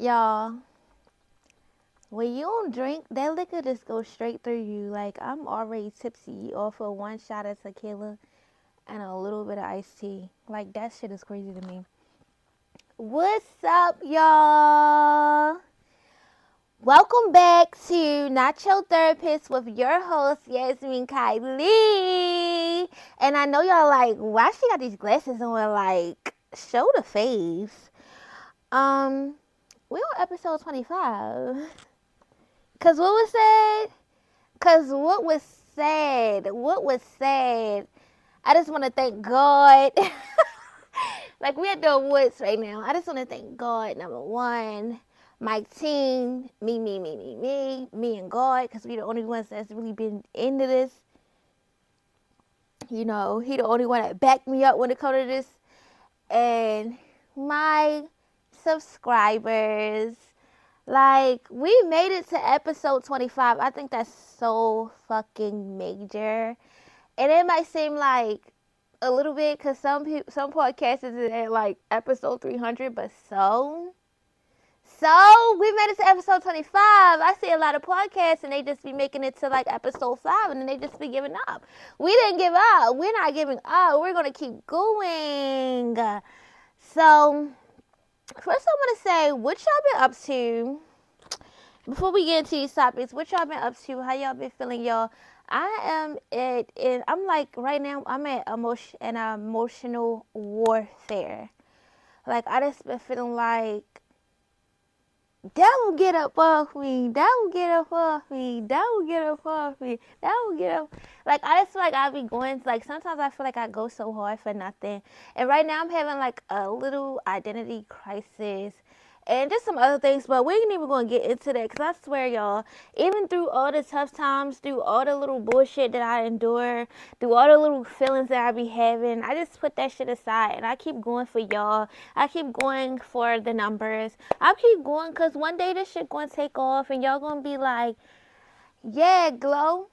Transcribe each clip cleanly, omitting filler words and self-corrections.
Y'all, when you don't drink, that liquor just goes straight through you. Like, I'm already tipsy off of one shot of tequila and a little bit of iced tea. Like, that shit is crazy to me. What's up, y'all? Welcome back to Not Your Therapist with your host, Yasmin Kylie. And I know y'all like, why she got these glasses on? Like, show the face. We on episode 25. Cause what was said? Cause what was said? What was said? I just want to thank God. Like we at the awards right now. I just want to thank God. Number one, my team, me and God, cause we the only ones that's really been into this. You know, he the only one that backed me up when it comes to this, and my subscribers. Like, we made it to episode 25. I think that's so fucking major. And it might seem like a little bit because some podcasts is at like episode 300, but so we made it to episode 25. I see a lot of podcasts and they just be making it to like episode 5 and then they just be giving up. We didn't give up. We're not giving up. We're going to keep going. So, first I want to say, what y'all been up to? Before we get into these topics, what y'all been up to? How y'all been feeling, y'all? I am I'm like, right now, I'm at emotional warfare. Like, I just been feeling like, that will get up off me. That will get up off me. That will get up off me. That will get up. Like, I just feel like I be going, like, sometimes I feel like I go so hard for nothing. And right now I'm having, like, a little identity crisis. And just some other things, but we ain't even going to get into that because I swear, y'all, even through all the tough times, through all the little bullshit that I endure, through all the little feelings that I be having, I just put that shit aside and I keep going for y'all. I keep going for the numbers. I keep going because one day this shit going to take off and y'all going to be like, yeah, Glow,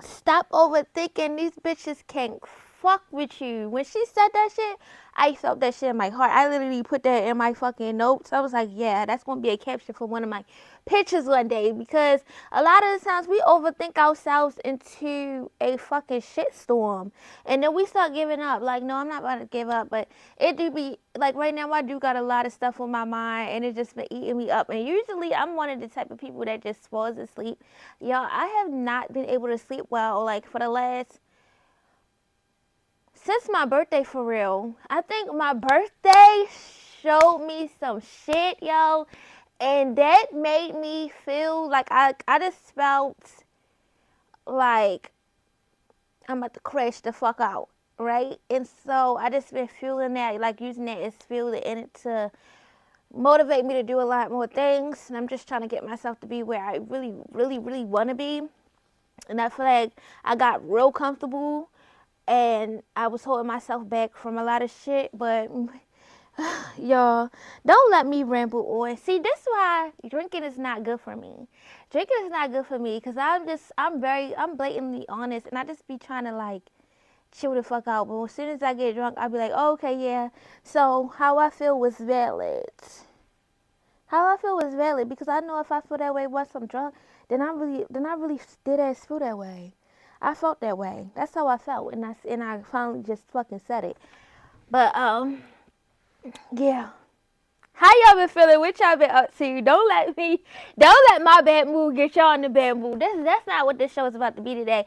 stop overthinking. These bitches can't fuck with you. When she said that shit, I felt that shit in my heart. I literally put that in my fucking notes. I was like, yeah, that's going to be a caption for one of my pictures one day because a lot of the times we overthink ourselves into a fucking shitstorm. And then we start giving up. Like, no, I'm not about to give up. But it do be, like right now I do got a lot of stuff on my mind and it just been eating me up. And usually I'm one of the type of people that just falls asleep. Y'all, I have not been able to sleep well, like for the last since my birthday for real. I think my birthday showed me some shit, yo. And that made me feel like I just felt like I'm about to crash the fuck out, right? And so I just been feeling that, like using that as fuel in it to motivate me to do a lot more things. And I'm just trying to get myself to be where I really, really, really want to be. And I feel like I got real comfortable and I was holding myself back from a lot of shit, but y'all, don't let me ramble on. See, this is why drinking is not good for me. Drinking is not good for me because I'm blatantly honest and I just be trying to like chill the fuck out. But as soon as I get drunk, I'll be like, oh, okay, yeah. So how I feel was valid. How I feel was valid because I know if I feel that way once I'm drunk, then I really did ass feel that way. I felt that way. That's how I felt, and I finally just fucking said it. But yeah. How y'all been feeling? What y'all been up to? Don't let my bad mood get y'all in the bad mood. That's not what this show is about to be today.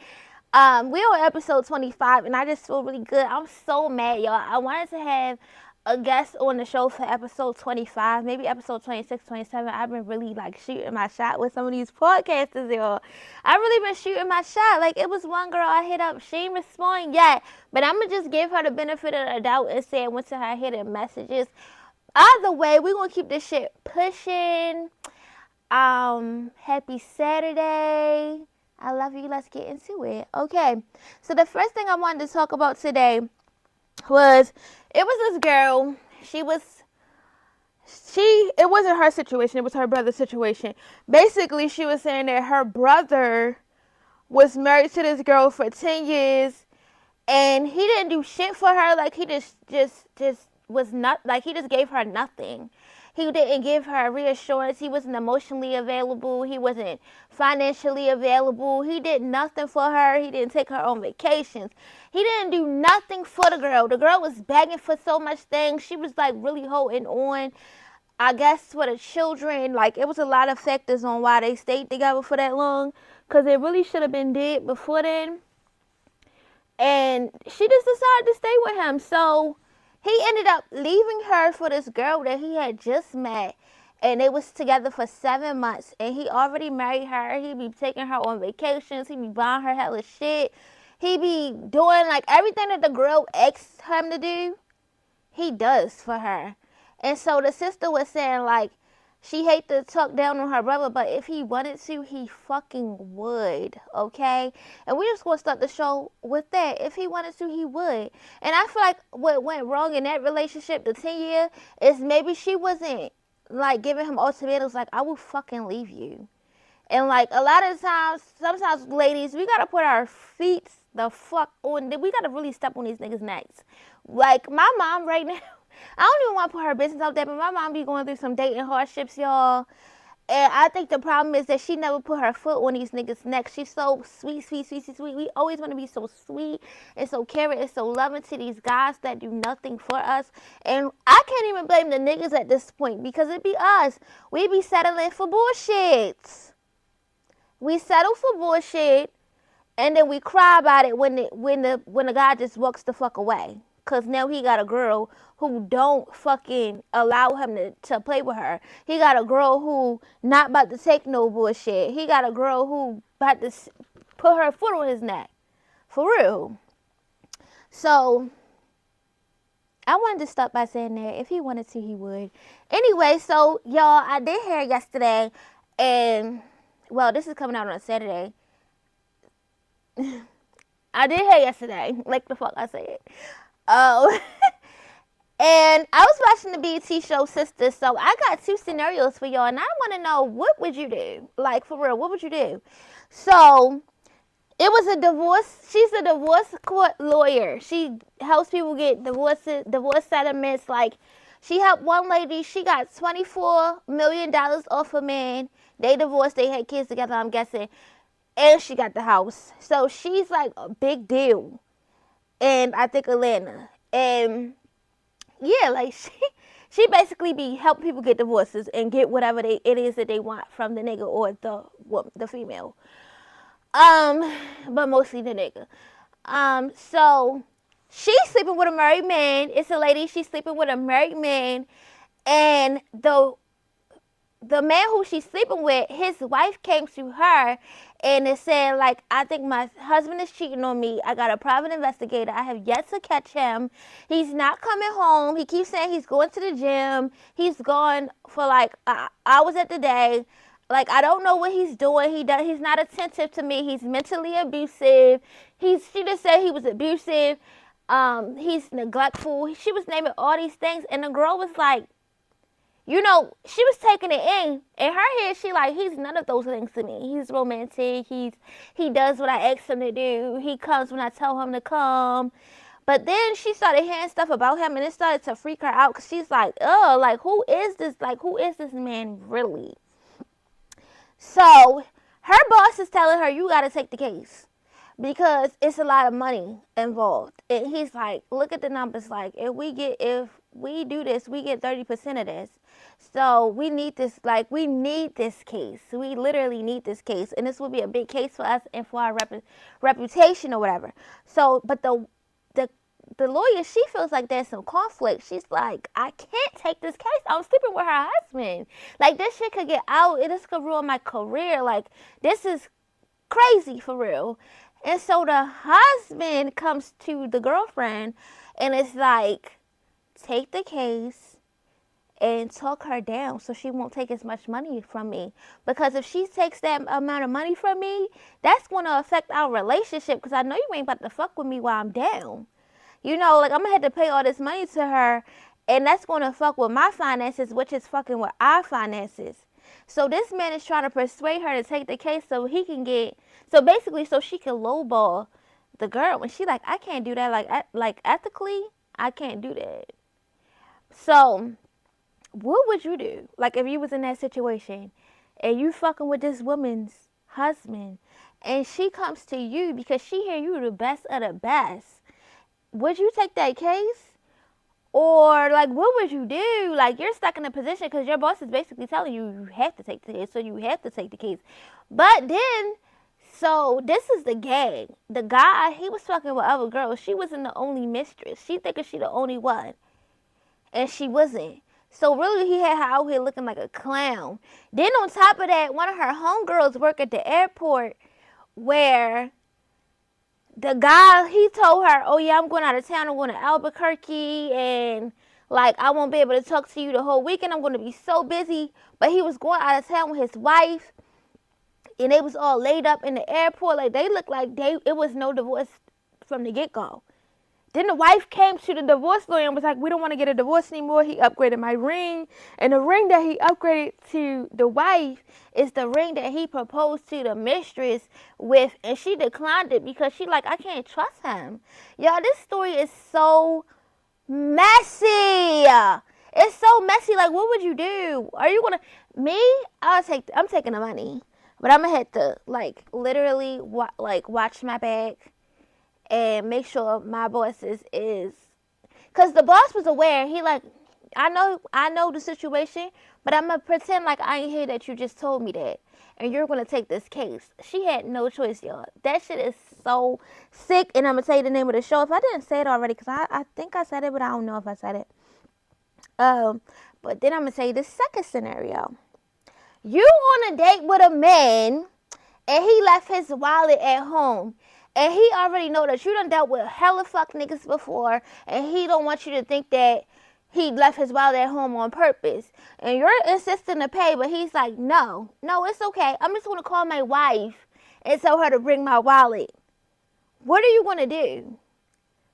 We're on episode 25, and I just feel really good. I'm so mad, y'all. I wanted to have a guest on the show for episode 25, maybe episode 26, 27. I've been really like shooting my shot with some of these podcasters, y'all. I really been shooting my shot. Like, it was one girl I hit up. She ain't responding yet, but I'm gonna just give her the benefit of the doubt and say I went to her hidden messages. Either way, we're gonna keep this shit pushing. Happy Saturday. I love you. Let's get into it. Okay. So the first thing I wanted to talk about today was it was this girl. It wasn't her situation, it was her brother's situation. Basically, she was saying that her brother was married to this girl for 10 years and he didn't do shit for her. Like, he just was not, like, he just gave her nothing. He didn't give her reassurance. He wasn't emotionally available. He wasn't financially available. He did nothing for her. He didn't take her on vacations. He didn't do nothing for the girl. The girl was begging for so much things. She was like really holding on. I guess for the children, like it was a lot of factors on why they stayed together for that long. Because it really should have been dead before then. And she just decided to stay with him. So he ended up leaving her for this girl that he had just met. And they was together for 7 months. And he already married her. He be taking her on vacations. He be buying her hella shit. He be doing like everything that the girl asked him to do, he does for her. And so the sister was saying like, she hate to talk down on her brother, but if he wanted to, he fucking would, okay? And we just going to start the show with that. If he wanted to, he would. And I feel like what went wrong in that relationship, the 10 year, is maybe she wasn't, like, giving him ultimatums like, I will fucking leave you. And, like, a lot of times, sometimes, ladies, we got to put our feet the fuck on. We got to really step on these niggas' necks. Like, my mom right now, I don't even want to put her business out there, but my mom be going through some dating hardships, y'all. And I think the problem is that she never put her foot on these niggas' necks. She's so sweet, sweet, sweet, sweet, sweet. We always want to be so sweet and so caring and so loving to these guys that do nothing for us. And I can't even blame the niggas at this point because it be us. We be settling for bullshit. We settle for bullshit, and then we cry about it when the guy just walks the fuck away. Because now he got a girl who don't fucking allow him to play with her. He got a girl who not about to take no bullshit. He got a girl who about to put her foot on his neck. For real. So, I wanted to start by saying that if he wanted to, he would. Anyway, so, y'all, I did hair yesterday. And, well, this is coming out on a Saturday. I did hair yesterday. Like the fuck I said. Oh, and I was watching the BET show Sisters, so I got 2 scenarios for y'all, and I want to know, what would you do? Like, for real, what would you do? So, it was a divorce. She's a divorce court lawyer. She helps people get divorce settlements. Like, she helped one lady. She got $24 million off a man. They divorced. They had kids together, I'm guessing. And she got the house. So, she's like a big deal. And I think Atlanta. And yeah, like she basically be helping people get divorces and get whatever it is that they want from the nigga or the female. But mostly the nigga. So she's sleeping with a married man. It's a lady, she's sleeping with a married man, and the man who she's sleeping with, his wife came to her and it said, like, I think my husband is cheating on me. I got a private investigator. I have yet to catch him. He's not coming home. He keeps saying he's going to the gym. He's gone for like hours at the day. Like, I don't know what he's doing. He's not attentive to me. He's mentally abusive. She just said he was abusive. He's neglectful. She was naming all these things, and the girl was like, you know, she was taking it in her head. She like, he's none of those things to me. He's romantic. He does what I ask him to do. He comes when I tell him to come. But then she started hearing stuff about him, and it started to freak her out because she's like, oh, like, who is this? Like, who is this man really? So her boss is telling her, you got to take the case because it's a lot of money involved. And he's like, look at the numbers. Like, if we do this, we get 30% of this. So we need this, like, we need this case. We literally need this case. And this will be a big case for us and for our reputation or whatever. So, but the lawyer, she feels like there's some conflict. She's like, I can't take this case. I'm sleeping with her husband. Like, this shit could get out. This could ruin my career. Like, this is crazy for real. And so the husband comes to the girlfriend and it's like, take the case and talk her down so she won't take as much money from me. Because if she takes that amount of money from me, that's going to affect our relationship because I know you ain't about to fuck with me while I'm down. You know, like, I'm going to have to pay all this money to her, and that's going to fuck with my finances, which is fucking with our finances. So this man is trying to persuade her to take the case so he can get, so basically so she can lowball the girl. And she like, I can't do that. Like ethically, I can't do that. So what would you do? Like if you was in that situation and you fucking with this woman's husband and she comes to you because she hear you the best of the best, would you take that case? Or like what would you do? Like you're stuck in a position because your boss is basically telling you you have to take the case, so you have to take the case. But then, so this is the gag. The guy, he was fucking with other girls. She wasn't the only mistress. She thinking she the only one, and she wasn't. So really, he had her out here looking like a clown. Then on top of that, one of her homegirls work at the airport where the guy, he told her, oh yeah, I'm going out of town, I'm going to Albuquerque, and like I won't be able to talk to you the whole weekend, I'm going to be so busy. But he was going out of town with his wife, and they was all laid up in the airport. Like they looked like it was no divorce from the get-go. Then the wife came to the divorce lawyer and was like, we don't want to get a divorce anymore. He upgraded my ring. And the ring that he upgraded to the wife is the ring that he proposed to the mistress with. And she declined it because she like, I can't trust him. Y'all, this story is so messy. It's so messy. Like, what would you do? Are you going to, me, I'm taking the money. But I'm going to have to, like, literally, watch my back and make sure my boss is because the boss was aware. He like, I know the situation, but I'm gonna pretend like I ain't hear that you just told me that, and you're gonna take this case. She had no choice, y'all. That shit is so sick. And I'm gonna tell you the name of the show if I didn't say it already, because I think I said it, but I don't know if I said it. But then I'm gonna tell you the second scenario. You on a date with a man and he left his wallet at home. And he already know that you done dealt with hella fuck niggas before, and he don't want you to think that he left his wallet at home on purpose. And you're insisting to pay, but he's like, no, it's okay. I'm just gonna call my wife and tell her to bring my wallet. What are you gonna do?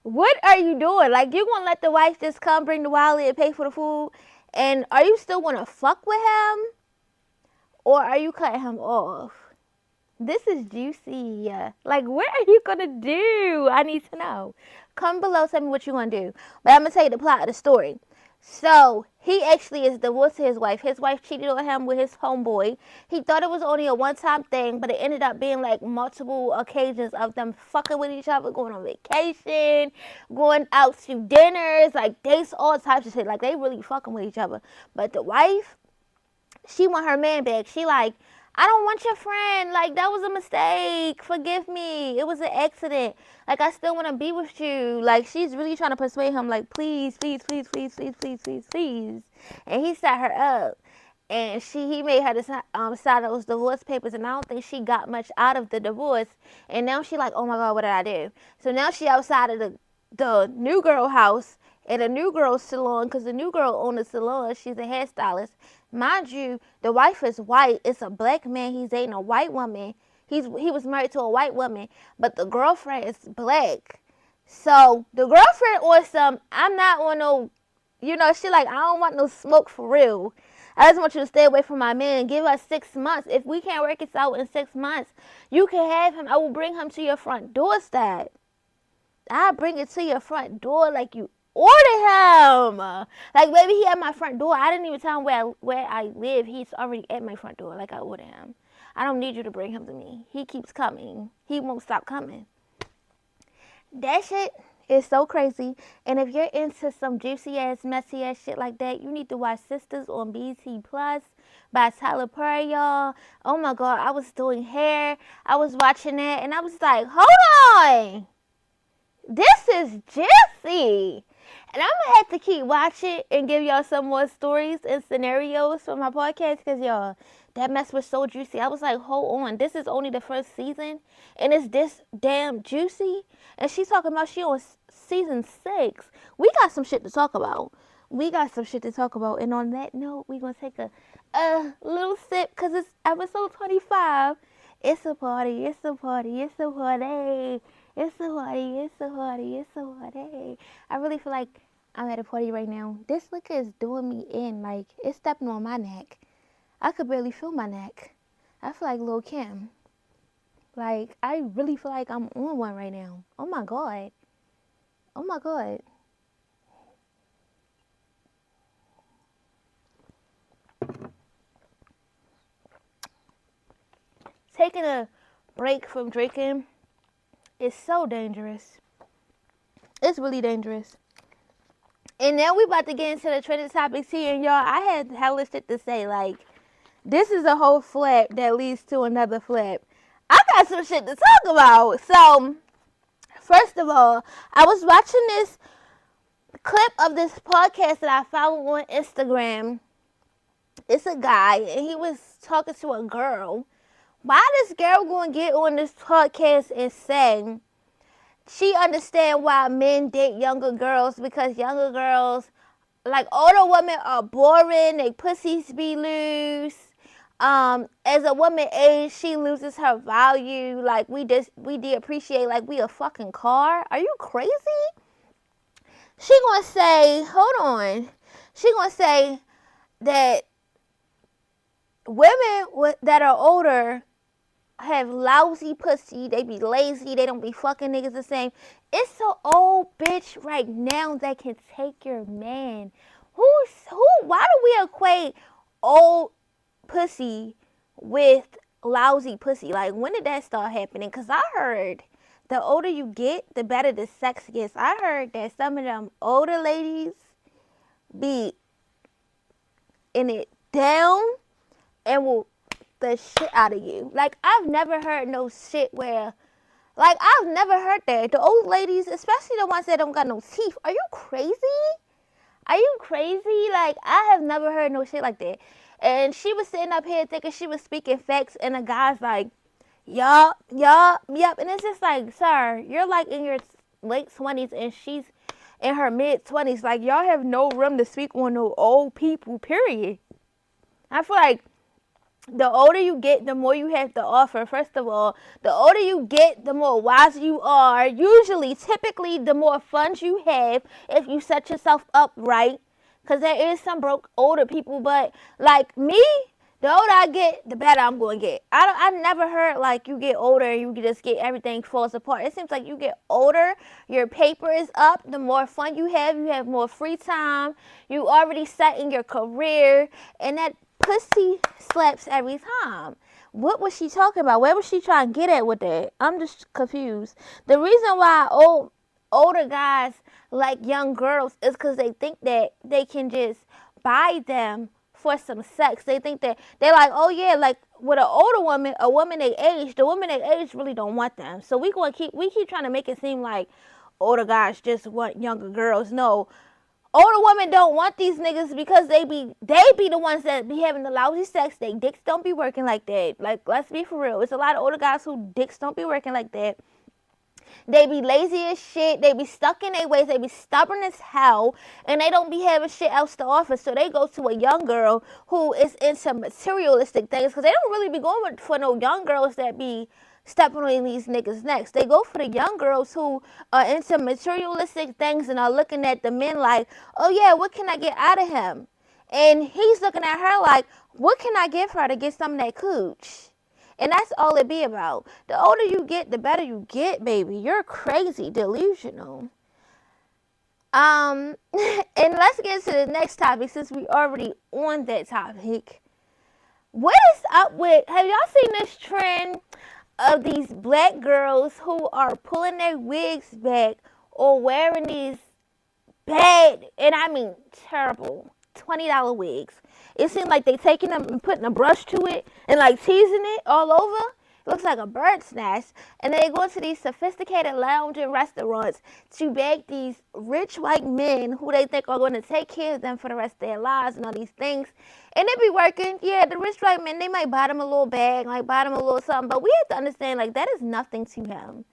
What are you doing? Like, you gonna let the wife just come bring the wallet and pay for the food? And are you still gonna fuck with him? Or are you cutting him off? This is juicy. Like, what are you gonna do? I need to know. Comment below, tell me what you gonna do. But I'm gonna tell you the plot of the story. So, he actually is divorced to his wife. His wife cheated on him with his homeboy. He thought it was only a one-time thing, but it ended up being like multiple occasions of them fucking with each other, going on vacation, going out to dinners, like dates, all types of shit. Like, they really fucking with each other. But the wife, she want her man back. She like, I don't want your friend. Like, that was a mistake. Forgive me. It was an accident. Like, I still want to be with you. Like, she's really trying to persuade him, like, please, please, please, please, please, please, please, please. And he set her up. And he made her sign those divorce papers, and I don't think she got much out of the divorce. And now she like, oh my God, what did I do? So now she outside of the new girl house at a new girl salon, because the new girl owns a salon. She's a hairstylist. Mind you, the wife is white. It's a black man. He's dating a white woman. He was married to a white woman, but the girlfriend is black. So the girlfriend on some, I'm not on no, she like, I don't want no smoke for real. I just want you to stay away from my man. Give us 6 months. If we can't work it out in 6 months, you can have him. I will bring him to your front doorstep. I'll bring it to your front door like you ordered him. Like, baby, he at my front door. I didn't even tell him where I live. He's already at my front door like I ordered him. I don't need you to bring him to me. He keeps coming. He won't stop coming. That shit is so crazy. And if you're into some juicy ass, messy ass shit like that, you need to watch Sisters on BT Plus by Tyler Perry, y'all. Oh my God, I was doing hair. I was watching that, and I was like, hold on. This is juicy. And I'm going to have to keep watching and give y'all some more stories and scenarios for my podcast, because, y'all, that mess was so juicy. I was like, hold on. This is only the first season, and it's this damn juicy. And she's talking about she on season 6. We got some shit to talk about. And on that note, we're going to take a little sip, because it's episode 25. It's a party. It's a party. It's a party. It's a party, it's a party, it's a party. I really feel like I'm at a party right now. This liquor is doing me in. Like, it's stepping on my neck. I could barely feel my neck. I feel like Lil' Kim. Like, I really feel like I'm on one right now. Oh my God. Oh my God. taking a break from drinking is so dangerous. It's really dangerous. And now we about to get into the trending topics here, and y'all, I had hella shit to say. Like, this is a whole flap that leads to another flap. I got some shit to talk about. So, first of all, I was watching this clip of this podcast that I follow on Instagram. It's a guy, and he was talking to a girl. Why this girl gonna get on this podcast and say she understand why men date younger girls, because younger girls, like older women, are boring. They pussies be loose. As a woman age, she loses her value. Like we de-appreciate like we a fucking car. Are you crazy? She gonna say, hold on. She gonna say that women that are older have lousy pussy, they be lazy, they don't be fucking niggas the same. It's an old bitch right now that can take your man. Why do we equate old pussy with lousy pussy? Like, when did that start happening? Because I heard the older you get, the better the sex gets. I heard that some of them older ladies be in it down and will the shit out of you. Like, I've never heard no shit where, like, I've never heard that. The old ladies, especially the ones that don't got no teeth, are you crazy? Are you crazy? Like, I have never heard no shit like that. And she was sitting up here thinking she was speaking facts, and the guy's like, yup. And it's just like, sir, you're like in your late 20s and she's in her mid 20s. Like, y'all have no room to speak on no old people, period. I feel like the older you get, the more you have to offer. First of all, the older you get, the more wise you are. Usually, typically, the more funds you have if you set yourself up right. Because there is some broke older people. But, like me, the older I get, the better I'm going to get. I never heard, like, you get older and you just get everything falls apart. It seems like you get older, your paper is up, the more fun you have more free time. You already set in your career. And that pussy slaps every time. What was she talking about? Where was she trying to get at with that? I'm just confused. The reason why older guys like young girls is because they think that they can just buy them for some sex. They think that they're like, oh yeah, like with an older woman, a woman they age, the woman they age really don't want them. So we keep trying to make it seem like older guys just want younger girls. No. Older women don't want these niggas because they be the ones that be having the lousy sex. They dicks don't be working like that. Like, let's be for real. It's a lot of older guys who dicks don't be working like that. They be lazy as shit. They be stuck in their ways. They be stubborn as hell. And they don't be having shit else to offer. So they go to a young girl who is into materialistic things. Because they don't really be going for no young girls that be stepping on these niggas' necks. They go for the young girls who are into materialistic things and are looking at the men like, oh yeah, what can I get out of him? And he's looking at her like, what can I give her to get some of that cooch? And that's all it be about. The older you get, the better you get, baby. You're crazy, delusional. And let's get to the next topic since we already on that topic. What is up with, have y'all seen this trend of these black girls who are pulling their wigs back or wearing these bad, and I mean terrible, $20 wigs? It seems like they taking them and putting a brush to it and like teasing it all over. It looks like a bird's nest. And they go to these sophisticated lounge and restaurants to beg these rich white men who they think are going to take care of them for the rest of their lives and all these things. And they be working. Yeah, the rich white men, they might buy them a little bag, like buy them a little something. But we have to understand, like, that is nothing to him.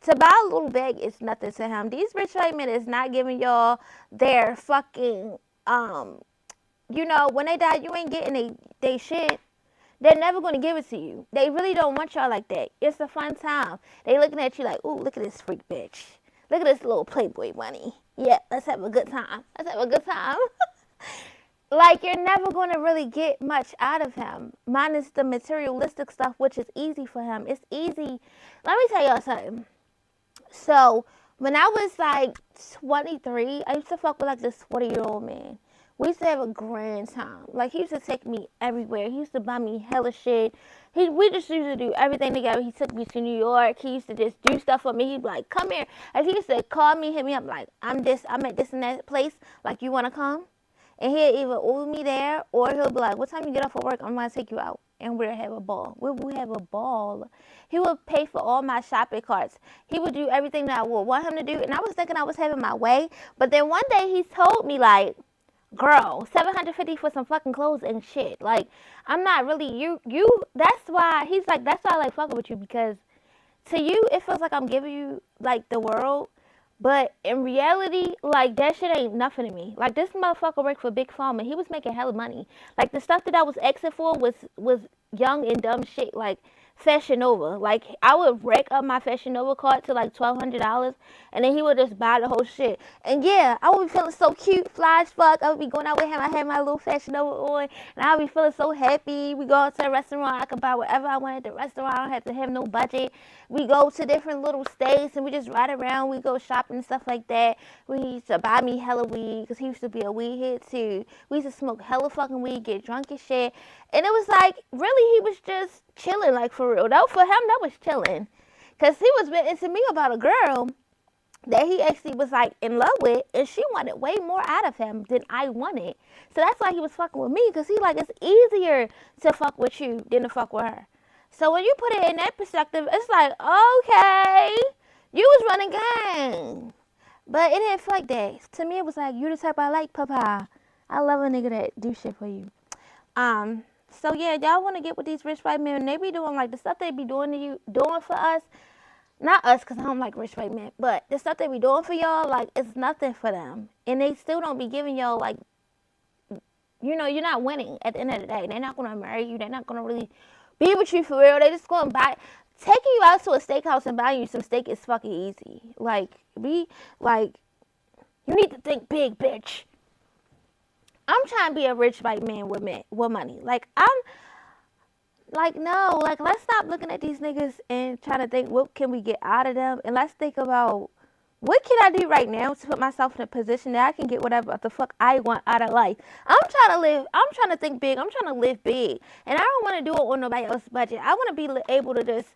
To buy a little bag is nothing to him. These rich white men is not giving y'all their fucking, you know, when they die, you ain't getting they shit. They're never going to give it to you. They really don't want y'all like that. It's a fun time. They looking at you like, ooh, look at this freak bitch. Look at this little Playboy bunny. Yeah, let's have a good time. Let's have a good time. Like, you're never going to really get much out of him. Minus the materialistic stuff, which is easy for him. It's easy. Let me tell y'all something. So, when I was like 23, I used to fuck with like this 40-year-old man. We used to have a grand time. Like, he used to take me everywhere. He used to buy me hella shit. We just used to do everything together. He took me to New York. He used to just do stuff for me. He'd be like, come here. Like, he used to call me, hit me up, like, I'm at this and that place. Like, you want to come? And he'll either Uber me there, or he'll be like, what time you get off of work? I'm going to take you out. And we'll have a ball. We have a ball. He would pay for all my shopping carts. He would do everything that I would want him to do. And I was thinking I was having my way. But then one day he told me, like, girl, $750 for some fucking clothes and shit. Like, I'm not really you. That's why he's like. That's why I like fucking with you, because to you it feels like I'm giving you like the world, but in reality, like, that shit ain't nothing to me. Like, this motherfucker worked for Big Pharma. He was making hella money. Like, the stuff that I was exit for was young and dumb shit. Like, Fashion Nova. Like, I would rack up my Fashion Nova card to like $1,200, and then he would just buy the whole shit. And yeah, I would be feeling so cute, fly as fuck. I would be going out with him. I had my little Fashion Nova on, and I would be feeling so happy. We go out to a restaurant. I could buy whatever I wanted at the restaurant. I don't have to have no budget. We go to different little states, and we just ride around. We go shopping and stuff like that. We used to buy me hella weed, because he used to be a weed head too. We used to smoke hella fucking weed, get drunk and shit. And it was like, really, he was just chilling, like, for real. Though, for him, that was chilling. Because he was been into me about a girl that he actually was, like, in love with, and she wanted way more out of him than I wanted. So that's why he was fucking with me, because he like, it's easier to fuck with you than to fuck with her. So when you put it in that perspective, it's like, okay, you was running game. But it didn't feel like that. To me, it was like, you the type I like, papa. I love a nigga that do shit for you. So yeah, y'all want to get with these rich white men. They be doing like the stuff they be doing to you, doing for us. Not us, because I don't like rich white men. But the stuff they be doing for y'all, like, it's nothing for them. And they still don't be giving y'all, like, you know, you're not winning at the end of the day. They're not going to marry you. They're not going to really be with you for real. They just going to buy. Taking you out to a steakhouse and buying you some steak is fucking easy. Like, you need to think big, bitch. I'm trying to be a rich white man with money. Like, no. Like, let's stop looking at these niggas and trying to think, what can we get out of them? And let's think about, what can I do right now to put myself in a position that I can get whatever the fuck I want out of life? I'm trying to think big. I'm trying to live big. And I don't want to do it on nobody else's budget. I want to be able to just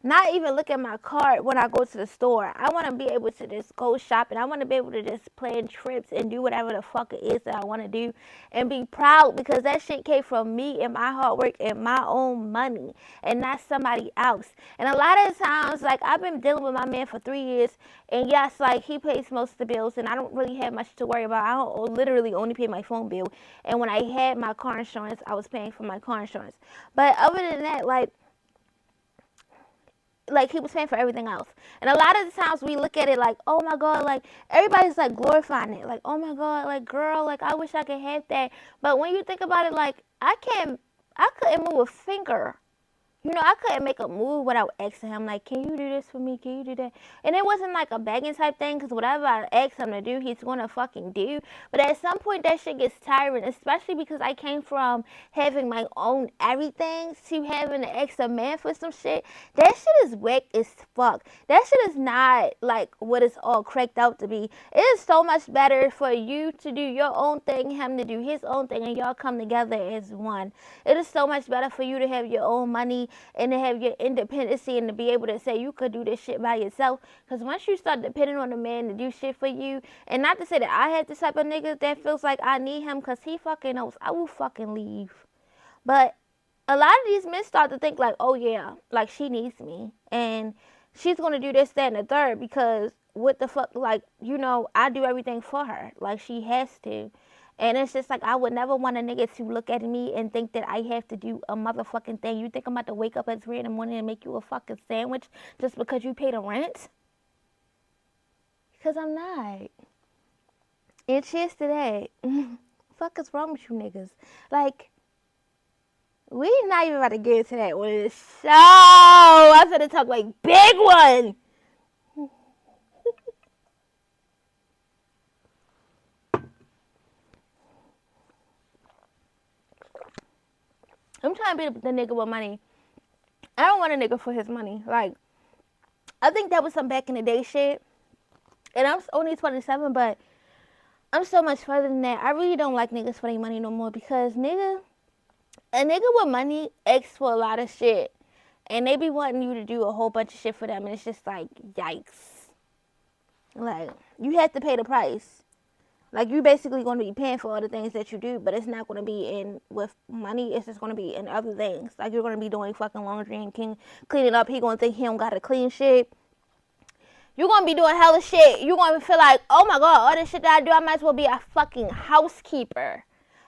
not even look at my card when I go to the store. I want to be able to just go shopping. I want to be able to just plan trips and do whatever the fuck it is that I want to do and be proud, because that shit came from me and my hard work and my own money and not somebody else. And a lot of times, like, I've been dealing with my man for 3 years, and yes, like, he pays most of the bills, and I don't really have much to worry about. I don't literally only pay my phone bill. And when I had my car insurance, I was paying for my car insurance. But other than that, like he was paying for everything else. And a lot of the times we look at it like, oh my God, like, everybody's like glorifying it. Like, oh my God, like, girl, like, I wish I could have that. But when you think about it, like, I couldn't move a finger. You know, I couldn't make a move without asking him, like, can you do this for me? Can you do that? And it wasn't like a begging type thing, because whatever I asked him to do, he's going to fucking do. But at some point, that shit gets tiring, especially because I came from having my own everything to having to ask a man for some shit. That shit is whack as fuck. That shit is not like what it's all cracked out to be. It is so much better for you to do your own thing, him to do his own thing, and y'all come together as one. It is so much better for you to have your own money and to have your independency and to be able to say you could do this shit by yourself. Because once you start depending on a man to do shit for you, and not to say that I have this type of nigga that feels like I need him, because he fucking knows I will fucking leave. But a lot of these men start to think like, oh yeah, like, she needs me and she's going to do this, that, and the third, because what the fuck, like, you know, I do everything for her. Like, she has to. And it's just like, I would never want a nigga to look at me and think that I have to do a motherfucking thing. You think I'm about to wake up at 3 in the morning and make you a fucking sandwich just because you pay the rent? Because I'm not. And cheers to that. Fuck is wrong with you niggas? Like, we not even about to get into that one. So, I'm going to talk like big one. I'm trying to be the nigga with money. I don't want a nigga for his money. Like, I think that was some back in the day shit. And I'm only 27, but I'm so much further than that. I really don't like niggas for their money no more because a nigga with money asks for a lot of shit. And they be wanting you to do a whole bunch of shit for them. And it's just like, yikes. Like, you have to pay the price. Like, you're basically going to be paying for all the things that you do, but it's not going to be in with money. It's just going to be in other things. Like, you're going to be doing fucking laundry and cleaning up. He going to think he don't got to clean shit. You're going to be doing hella shit. You're going to feel like, oh my God, all this shit that I do, I might as well be a fucking housekeeper.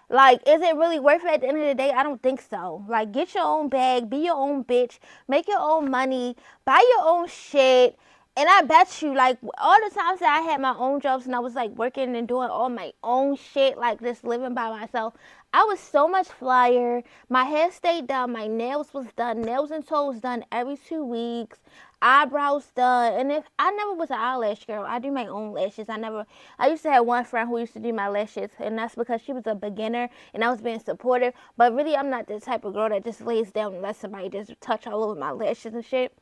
Like, is it really worth it at the end of the day? I don't think so. Like, get your own bag, be your own bitch, make your own money, buy your own shit. And I bet you, like, all the times that I had my own jobs and I was, like, working and doing all my own shit, like, just living by myself, I was so much flyer. My hair stayed done. My nails was done. Nails and toes done every 2 weeks. Eyebrows done. And if I never was an eyelash girl, I do my own lashes. I used to have one friend who used to do my lashes, and that's because she was a beginner and I was being supportive. But really, I'm not the type of girl that just lays down and lets somebody just touch all over my lashes and shit.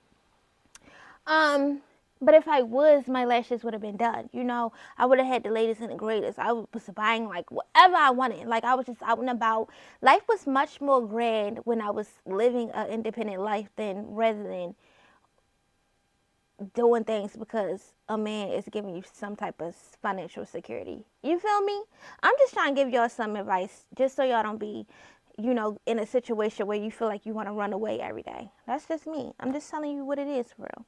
But if I was, my lashes would have been done. You know, I would have had the latest and the greatest. I was buying like whatever I wanted. Like, I was just out and about. Life was much more grand when I was living an independent life rather than doing things because a man is giving you some type of financial security. You feel me? I'm just trying to give y'all some advice just so y'all don't be, you know, in a situation where you feel like you want to run away every day. That's just me. I'm just telling you what it is for real.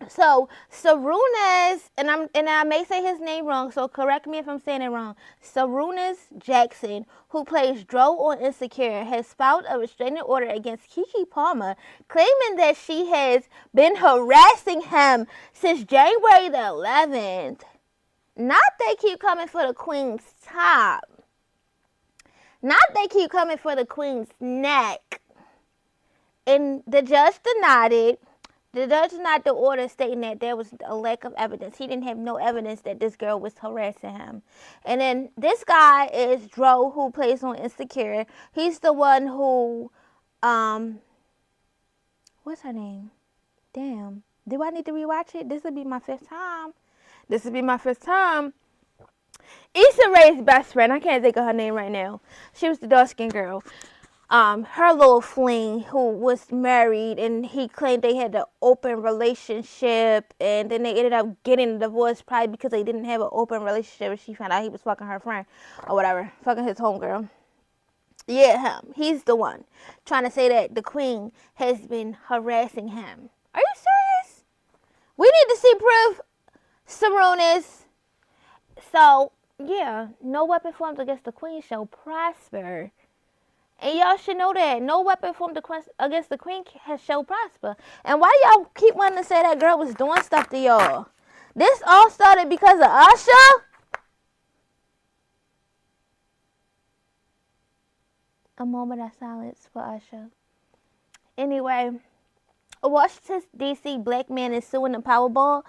So Sarunas, and I may say his name wrong, so correct me if I'm saying it wrong. Sarunas Jackson, who plays Dro on Insecure, has filed a restraining order against Keke Palmer, claiming that she has been harassing him since January the 11th. Not they keep coming for the queen's top. Not they keep coming for the queen's neck. And the judge denied it. The judge denied the order, stating that there was a lack of evidence. He didn't have no evidence that this girl was harassing him. And then this guy is Dro, who plays on Insecure. He's the one who, what's her name? Damn. Do I need to rewatch it? This will be my fifth time. Issa Rae's best friend. I can't think of her name right now. She was the dark-skinned girl. Her little fling who was married, and he claimed they had an open relationship, and then they ended up getting a divorce probably because they didn't have an open relationship, and she found out he was fucking her friend or whatever, fucking his homegirl. Yeah, him. He's the one trying to say that the queen has been harassing him. Are you serious? We need to see proof, Sarunas. So, yeah, no weapon formed against the queen shall prosper. And y'all should know that no weapon formed against the queen shall prosper. And why y'all keep wanting to say that girl was doing stuff to y'all? This all started because of Usher? A moment of silence for Usher. Anyway, a Washington, D.C. black man is suing the Powerball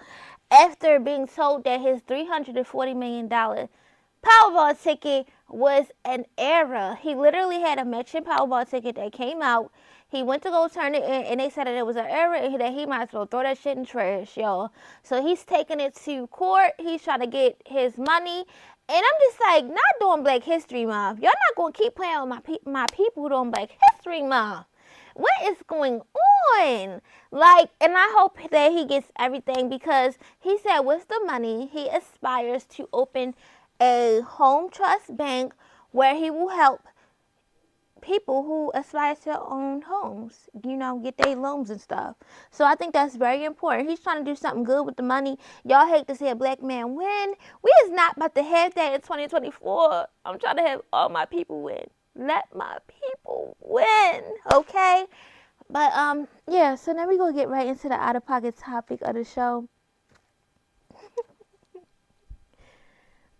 after being told that his $340 million Powerball ticket was an error. He literally had a matching Powerball ticket that came out. He went to go turn it in, and they said that it was an error and that he might as well throw that shit in trash, y'all. So he's taking it to court. He's trying to get his money. And I'm just like, not doing Black History Month. Y'all not going to keep playing with my people doing Black History Month. What is going on? Like, and I hope that he gets everything, because he said with the money, he aspires to open a home trust bank where he will help people who aspire to own homes, you know, get their loans and stuff. So I think that's very important. He's trying to do something good with the money. Y'all hate to see a black man win. We is not about to have that in 2024. I'm trying to have all my people win. Let my people win, okay? But yeah, so now we're gonna get right into the out of pocket topic of the show.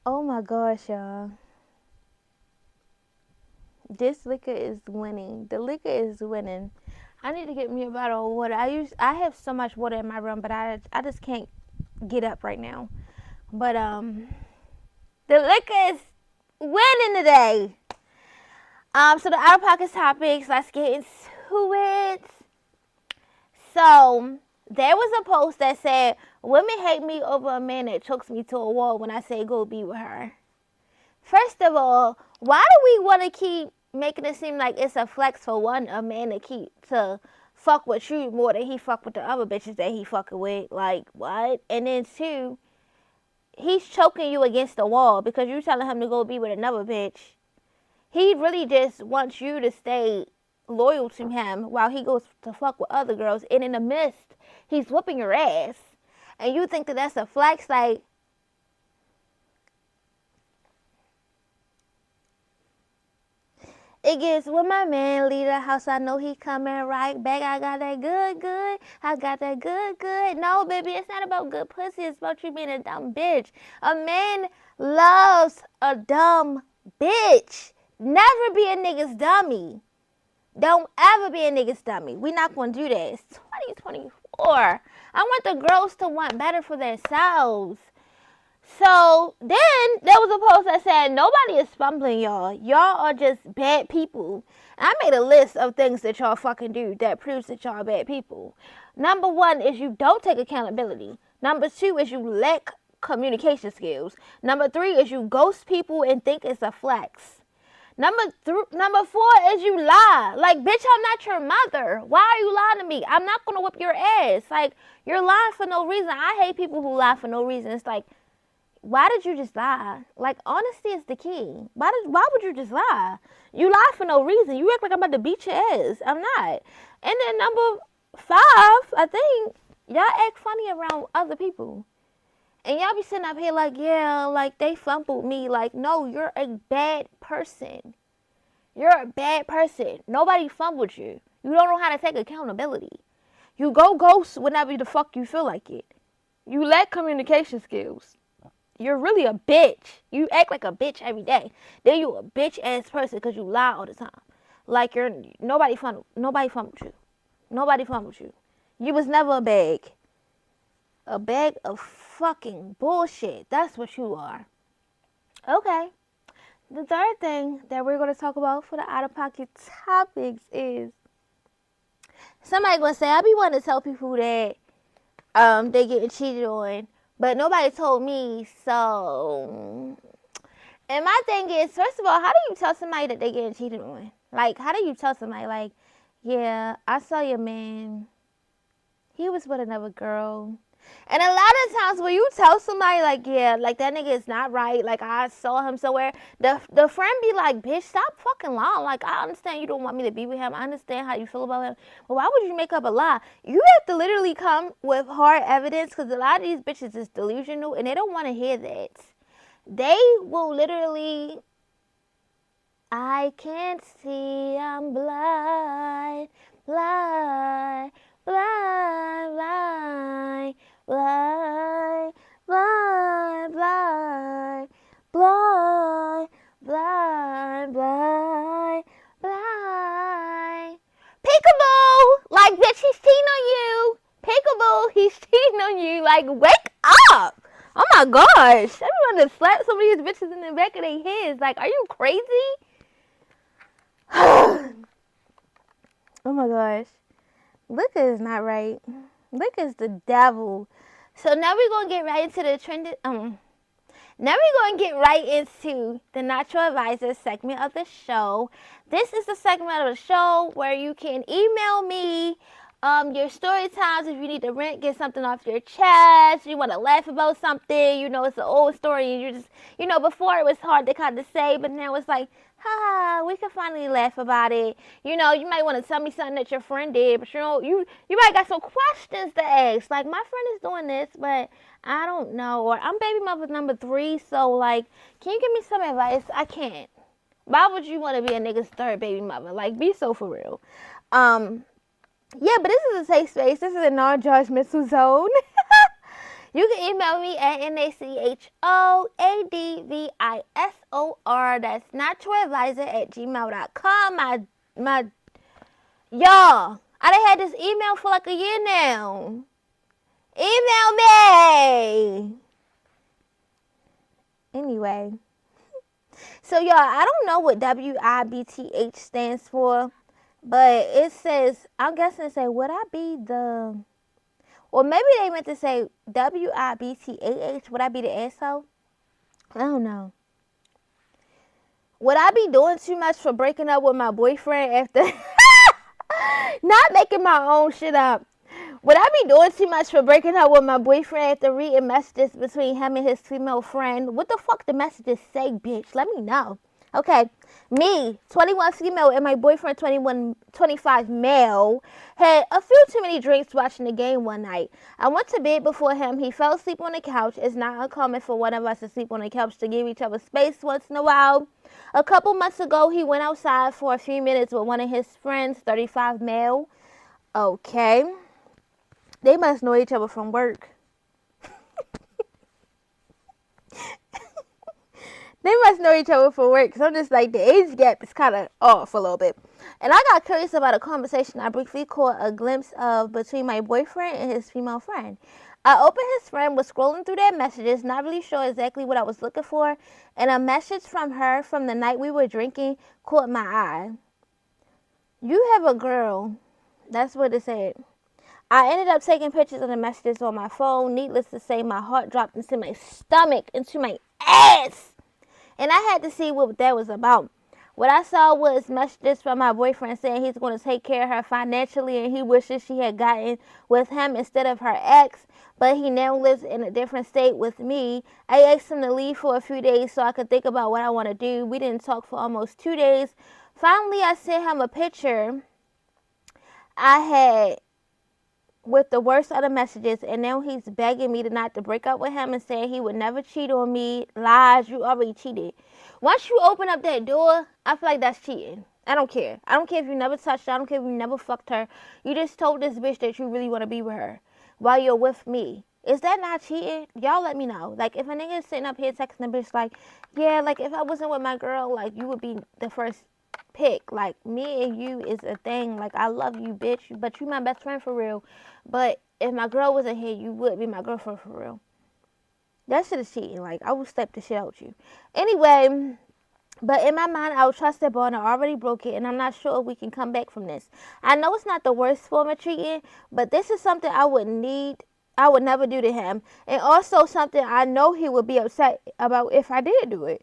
Oh my gosh, y'all. This liquor is winning. The liquor is winning. I need to get me a bottle of water. I have so much water in my room, but I just can't get up right now. But the liquor is winning today. So the out of pocket topics, let's get into it. So there was a post that said, "Women hate me over a man that chokes me to a wall when I say go be with her." First of all, why do we want to keep making it seem like it's a flex for a man to fuck with you more than he fuck with the other bitches that he fucking with? Like, what? And then two, he's choking you against the wall because you telling him to go be with another bitch. He really just wants you to stay loyal to him while he goes to fuck with other girls. And in the midst, he's whooping your ass. And you think that that's a flex? Like, it gets when my man leave the house, I know he coming right back. I got that good. I got that good. No, baby, it's not about good pussy. It's about you being a dumb bitch. A man loves a dumb bitch. Never be a nigga's dummy. Don't ever be a nigga's dummy. We not gonna do that. It's 2024. I want the girls to want better for themselves. So then there was a post that said nobody is fumbling y'all. Y'all are just bad people. And I made a list of things that y'all fucking do that proves that y'all are bad people. Number one is you don't take accountability. Number two is you lack communication skills. Number three is you ghost people and think it's a flex. Number four is you lie. Like, bitch, I'm not your mother. Why are you lying to me? I'm not gonna whip your ass. Like, you're lying for no reason. I hate people who lie for no reason. It's like, why did you just lie? Like, honesty is the key. Why would you just lie? You lie for no reason. You act like I'm about to beat your ass. I'm not. And then number five, I think, y'all act funny around other people. And y'all be sitting up here like, yeah, like they fumbled me. Like, no, you're a bad person. You're a bad person. Nobody fumbled you. You don't know how to take accountability. You go ghost whenever the fuck you feel like it. You lack communication skills. You're really a bitch. You act like a bitch every day. Then you a bitch ass person because you lie all the time. Like nobody fumbled you. Nobody fumbled you. You was never a bag. A bag of fucking bullshit. That's what you are. Okay. The third thing that we're going to talk about for the out of pocket topics is somebody going to say, I be wanting to tell people that they getting cheated on, but nobody told me. So, and my thing is, first of all, how do you tell somebody that they getting cheated on? Like, how do you tell somebody, like, yeah, I saw your man. He was with another girl. And a lot of times when you tell somebody, like, yeah, like, that nigga is not right, like, I saw him somewhere, the friend be like, bitch, stop fucking lying. Like, I understand you don't want me to be with him. I understand how you feel about him. But why would you make up a lie? You have to literally come with hard evidence because a lot of these bitches is delusional and they don't want to hear that. They will literally, I can't see, I'm blind, blind, blind, blind. Blind, blind, blind, blind, blind, blind, blind. Peekaboo! Like, bitch, he's cheating on you. Peekaboo, he's cheating on you. Like, wake up. Oh my gosh. Everyone just slapped some of these bitches in the back of their heads. Like, are you crazy? Oh my gosh. Liquor is not right. Liquor is the devil. So now we're gonna get right into the trend. Now we're gonna get right into the Natural Advisor segment of the show. This is the segment of the show where you can email me your story times if you need to get something off your chest, you want to laugh about something, it's an old story and you just, before it was hard to kind of say, but now it's like, we can finally laugh about it. You might want to tell me something that your friend did, but you might got some questions to ask. Like, my friend is doing this, but I don't know. Or I'm baby mother number 3, so like, can you give me some advice? I can't. Why would you want to be a nigga's third baby mother? Like, be so for real. Yeah, but this is a safe space. This is a non-judgmental zone. You can email me at nachoadvisor. That's naturadvisor@gmail.com. Y'all, I done had this email for like a year now. Email me. Anyway. So, y'all, I don't know what WIBTH stands for, but it says, I'm guessing it say, would I be the... Or maybe they meant to say WIBTAH. Would I be the asshole? I don't know. Would I be doing too much for breaking up with my boyfriend after not making my own shit up? Would I be doing too much for breaking up with my boyfriend after reading messages between him and his female friend? What the fuck the messages say, bitch? Let me know. Okay, me, 21 female, and my boyfriend, 25 male, had a few too many drinks watching the game one night. I went to bed before him. He fell asleep on the couch. It's not uncommon for one of us to sleep on the couch to give each other space once in a while. A couple months ago, he went outside for a few minutes with one of his friends, 35 male. Okay. They must know each other from work. They must know each other from work. So I'm just like, the age gap is kind of off a little bit. And I got curious about a conversation I briefly caught a glimpse of between my boyfriend and his female friend. I opened his friend, was scrolling through their messages, not really sure exactly what I was looking for, and a message from her from the night we were drinking caught my eye. You have a girl. That's what it said. I ended up taking pictures of the messages on my phone. Needless to say, my heart dropped into my stomach, into my ass. And I had to see what that was about. What I saw was messages from my boyfriend saying he's going to take care of her financially and he wishes she had gotten with him instead of her ex, but he now lives in a different state with me. I asked him to leave for a few days so I could think about what I want to do. We didn't talk for almost 2 days. Finally, I sent him a picture I had with the worst of the messages, and now he's begging me to not to break up with him and saying he would never cheat on me. Lies, you already cheated. Once you open up that door, I feel like that's cheating. I don't care. I don't care if you never touched her. I don't care if you never fucked her. You just told this bitch that you really want to be with her while you're with me. Is that not cheating? Y'all let me know. Like, if a nigga is sitting up here texting a bitch like, yeah, like, if I wasn't with my girl, like, you would be the first pick. Like, me and you is a thing. Like, I love you, bitch, but you my best friend for real. But if my girl wasn't here, you would be my girlfriend for real. That shit is cheating. Like, I would step the shit out with you. Anyway, but in my mind, I would trust that bond. I already broke it, and I'm not sure if we can come back from this. I know it's not the worst form of cheating, but this is something I would never do to him. And also something I know he would be upset about if I did do it.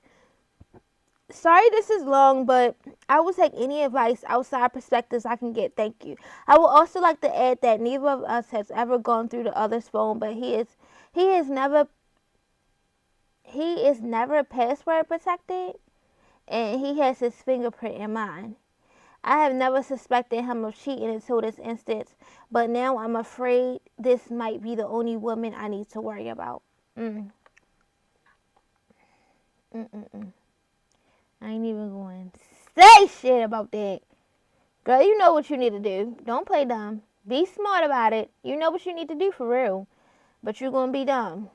Sorry this is long, but I will take any advice outside perspectives I can get. Thank you. I would also like to add that neither of us has ever gone through the other's phone, but he is never password protected, and he has his fingerprint in mine. I have never suspected him of cheating until this instance, but now I'm afraid this might be the only woman I need to worry about. Mm. Mm-mm-mm. I ain't even going to say shit about that. Girl, you know what you need to do. Don't play dumb. Be smart about it. You know what you need to do for real. But you're going to be dumb.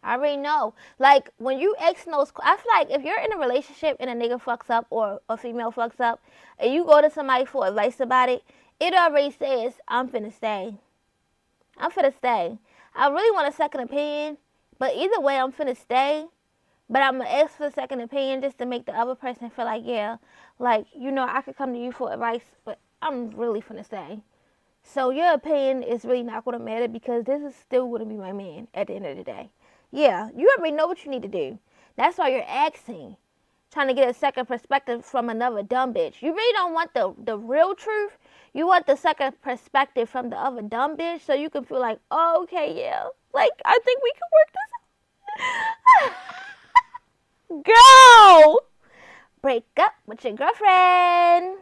I already know. Like, when you ask those, I feel like if you're in a relationship and a nigga fucks up or a female fucks up, and you go to somebody for advice about it, it already says, I'm finna stay. I'm finna stay. I really want a second opinion, but either way, I'm finna stay. But I'm going to ask for a second opinion just to make the other person feel like, yeah, like, you know, I could come to you for advice, but I'm really finna say. So your opinion is really not going to matter because this is still going to be my man at the end of the day. Yeah, you already know what you need to do. That's why you're asking, trying to get a second perspective from another dumb bitch. You really don't want the real truth. You want the second perspective from the other dumb bitch so you can feel like, oh, okay, yeah, like, I think we can work this out. Girl, break up with your girlfriend.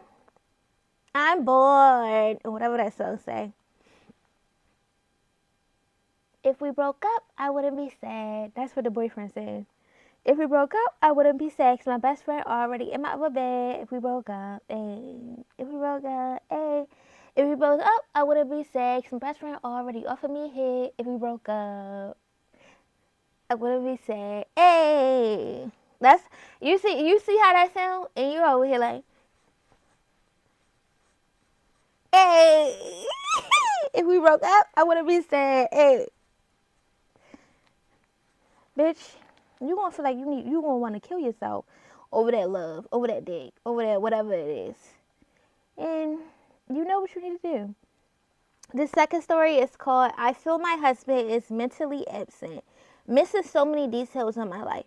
I'm bored. Or whatever that song say. If we broke up, I wouldn't be sad. That's what the boyfriend said. If we broke up, I wouldn't be sad 'cause my best friend already in my other bed. If we broke up, ayy. If we broke up, ayy. If we broke up, I wouldn't be sad 'cause my best friend already offered me a hit. If we broke up, I wouldn't be sad. Ayy. That's you see how that sound, and you over here like, hey. If we broke up, I wouldn't be sad. Hey, bitch, you gonna feel like you gonna want to kill yourself over that love, over that dick, over that whatever it is, and you know what you need to do. The second story is called "I Feel My Husband is Mentally Absent, Missing So Many Details in My Life."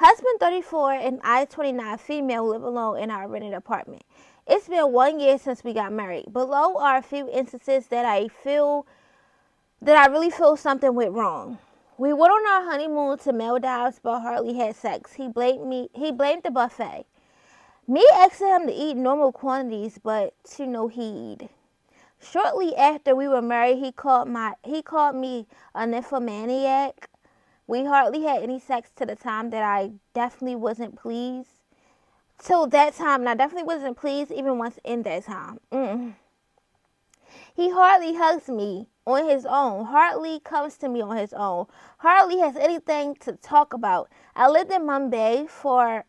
Husband 34 and I 29 female live alone in our rented apartment. It's been 1 year since we got married. Below are a few instances that I really feel something went wrong. We went on our honeymoon to Maldives but hardly had sex. He blamed the buffet. Me asking him to eat normal quantities but to no heed. Shortly after we were married, he called me a nymphomaniac. We hardly had any sex to the time that I definitely wasn't pleased. Till that time, and I definitely wasn't pleased even once in that time. He hardly hugs me on his own, hardly comes to me on his own, hardly has anything to talk about. I lived in Mumbai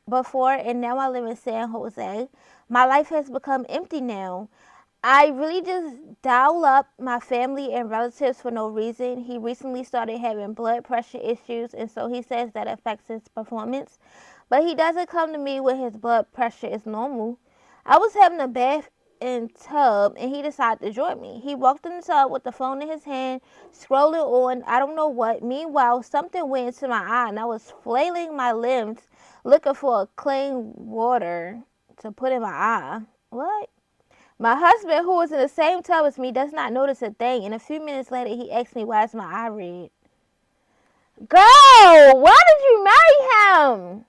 before, and now I live in San Jose. My life has become empty now. I really just dial up my family and relatives for no reason. He recently started having blood pressure issues, and so he says that affects his performance. But he doesn't come to me when his blood pressure is normal. I was having a bath in tub, and he decided to join me. He walked in the tub with the phone in his hand, scrolling on I don't know what. Meanwhile, something went into my eye, and I was flailing my limbs, looking for clean water to put in my eye. What? My husband, who was in the same tub as me, does not notice a thing, and a few minutes later he asked me, why is my eye red? Girl, why did you marry him?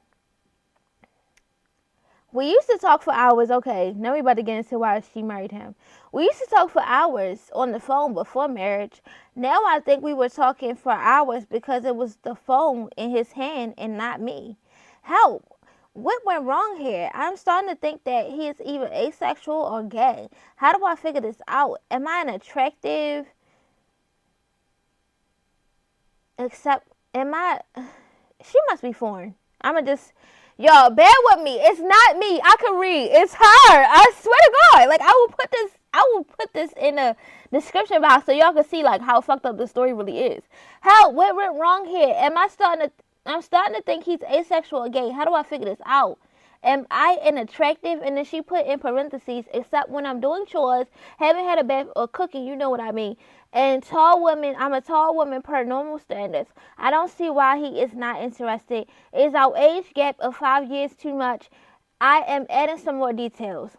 We used to talk for hours. Okay, now we about to get into why she married him. We used to talk for hours on the phone before marriage. Now I think we were talking for hours because it was the phone in his hand and not me. Help! What went wrong here? I'm starting to think that he is either asexual or gay. How do I figure this out? Am I an attractive? She must be foreign. I'ma just, y'all, bear with me. It's not me. I can read. It's her. I swear to God. Like, I will put this in a description box so y'all can see, like, how fucked up the story really is. Hell, what went wrong here? I'm starting to think he's asexual or gay. How do I figure this out? Am I an attractive? And then she put in parentheses, except when I'm doing chores, haven't had a bath, or cooking, you know what I mean. And I'm a tall woman per normal standards. I don't see why he is not interested. Is our age gap of 5 years too much? I am adding some more details.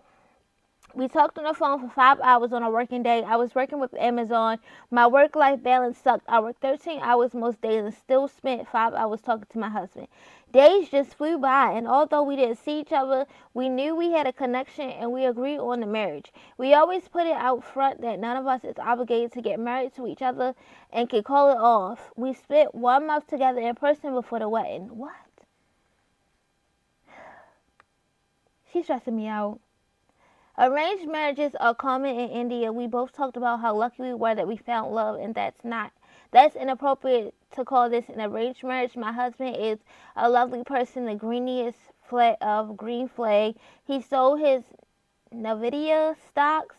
We talked on the phone for 5 hours on a working day. I was working with Amazon. My work-life balance sucked. I worked 13 hours most days and still spent 5 hours talking to my husband. Days just flew by, and although we didn't see each other, we knew we had a connection and we agreed on the marriage. We always put it out front that none of us is obligated to get married to each other and can call it off. We spent 1 month together in person before the wedding. What? She's stressing me out. Arranged marriages are common in India. We both talked about how lucky we were that we found love, and that's inappropriate to call this an arranged marriage. My husband is a lovely person, the greeniest green flag. He sold his Nvidia stocks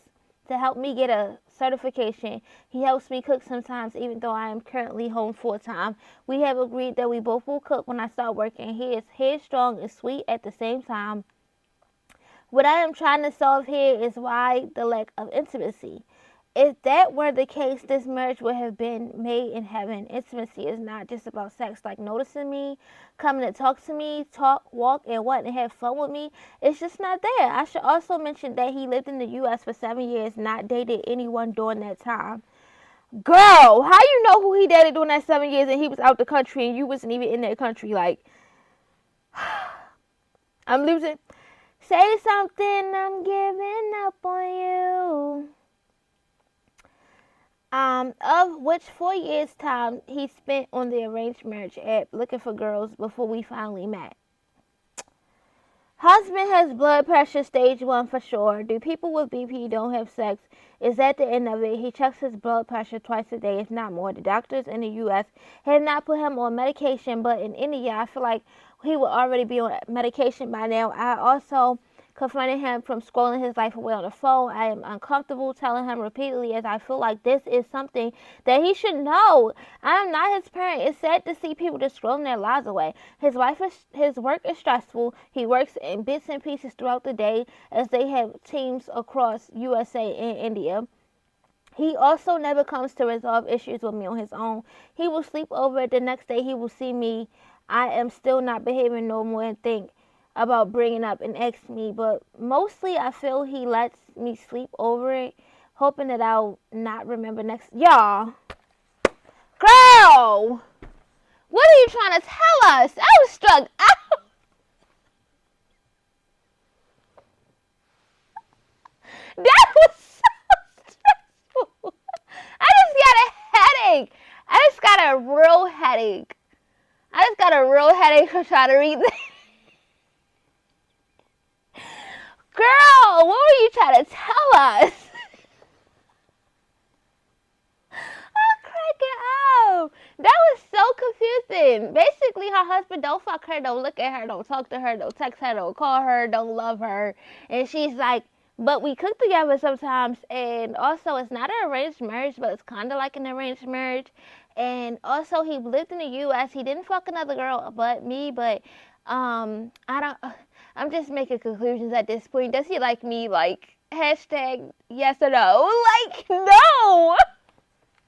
to help me get a certification. He helps me cook sometimes, even though I am currently home full time. We have agreed that we both will cook when I start working. He is headstrong and sweet at the same time. What I am trying to solve here is why the lack of intimacy. If that were the case, this marriage would have been made in heaven. Intimacy is not just about sex, like noticing me, coming to talk to me, walk, and what, and have fun with me. It's just not there. I should also mention that he lived in the U.S. for 7 years, not dated anyone during that time. Girl, how you know who he dated during that 7 years and he was out the country and you wasn't even in that country? Like, I'm losing. Say something, I'm giving up on you. Of which 4 years' time he spent on the arranged marriage app looking for girls before we finally met. Husband has blood pressure stage 1 for sure. Do people with BP don't have sex? Is that the end of it? He checks his blood pressure twice a day, if not more. The doctors in the U.S. have not put him on medication, but in India, I feel like he would already be on medication by now. I also confronted him from scrolling his life away on the phone. I am uncomfortable telling him repeatedly as I feel like this is something that he should know. I am not his parent. It's sad to see people just scrolling their lives away. His work is stressful. He works in bits and pieces throughout the day as they have teams across USA and India. He also never comes to resolve issues with me on his own. He will sleep over. The next day he will see me. I am still not behaving normal and think about bringing up and ask me. But mostly I feel he lets me sleep over it, hoping that I'll not remember next. Y'all. Girl! What are you trying to tell us? I was struck out. That was so stressful. I just got a headache. I just got a real headache. I just got a real headache from trying to read this. Girl, what were you trying to tell us? I'm cracking up. That was so confusing. Basically, her husband don't fuck her, don't look at her, don't talk to her, don't text her, don't call her, don't love her. And she's like, but we cook together sometimes. And also, it's not an arranged marriage, but it's kind of like an arranged marriage. And also, he lived in the U.S. He didn't fuck another girl but me, but I don't. I'm just making conclusions at this point. Does he like me? Like hashtag yes or no? Like no,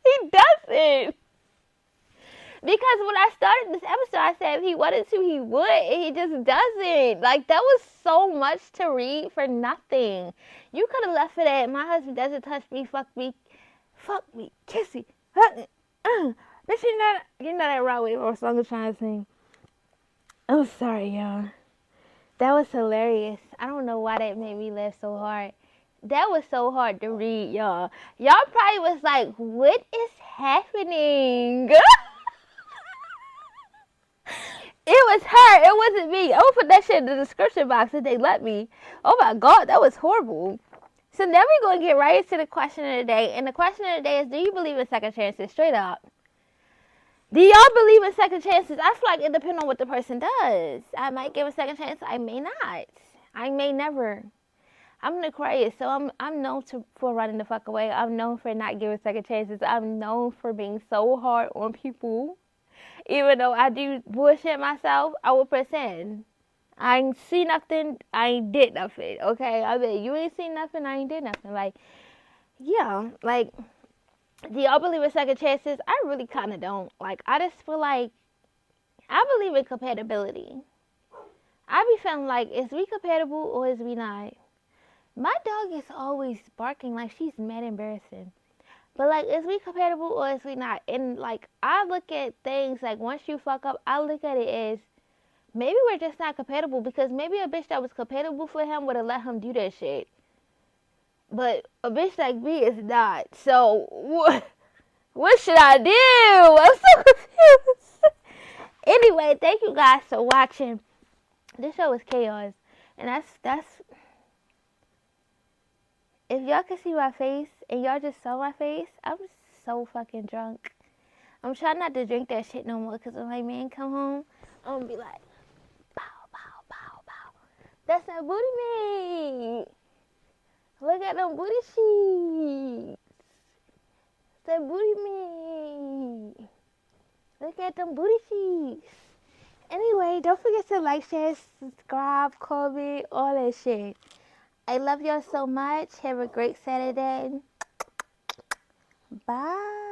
he doesn't. Because when I started this episode, I said if he wanted to, he would, and he just doesn't. Like that was so much to read for nothing. You could have left it at my husband doesn't touch me, fuck me, kissy. Bitch, you're not that right with what song I'm trying to sing. I'm sorry, y'all. That was hilarious. I don't know why that made me laugh so hard. That was so hard to read, y'all. Y'all probably was like, what is happening? It was her. It wasn't me. I will put that shit in the description box if they let me. Oh my God, that was horrible. So now we're going to get right into the question of the day. And the question of the day is, do you believe in second chances? Straight up. Do y'all believe in second chances? I feel like it depends on what the person does. I might give a second chance. I may not. I may never. I'm an Aquarius, so I'm known for running the fuck away. I'm known for not giving second chances. I'm known for being so hard on people. Even though I do bullshit myself, I will pretend. I ain't see nothing. I ain't did nothing. Okay? I mean, you ain't seen nothing. I ain't did nothing. Like, yeah. Like, do y'all believe in second chances? I really kind of don't. Like, I just feel like I believe in compatibility. I be feeling like, is we compatible or is we not? My dog is always barking like she's mad embarrassing. But, like, is we compatible or is we not? And, like, I look at things, like, once you fuck up, I look at it as maybe we're just not compatible because maybe a bitch that was compatible for him would have let him do that shit. But a bitch like me is not. So, what should I do? I'm so confused. Anyway, thank you guys for watching. This show is chaos. And that's if y'all can see my face and y'all just saw my face, I'm so fucking drunk. I'm trying not to drink that shit no more because when my man come home, I'm gonna be like, pow, pow, pow, pow. That's that booty meat. Look at them booty cheeks. That booty meat. Look at them booty cheeks. Anyway, don't forget to like, share, subscribe, comment, all that shit. I love y'all so much. Have a great Saturday. Bye.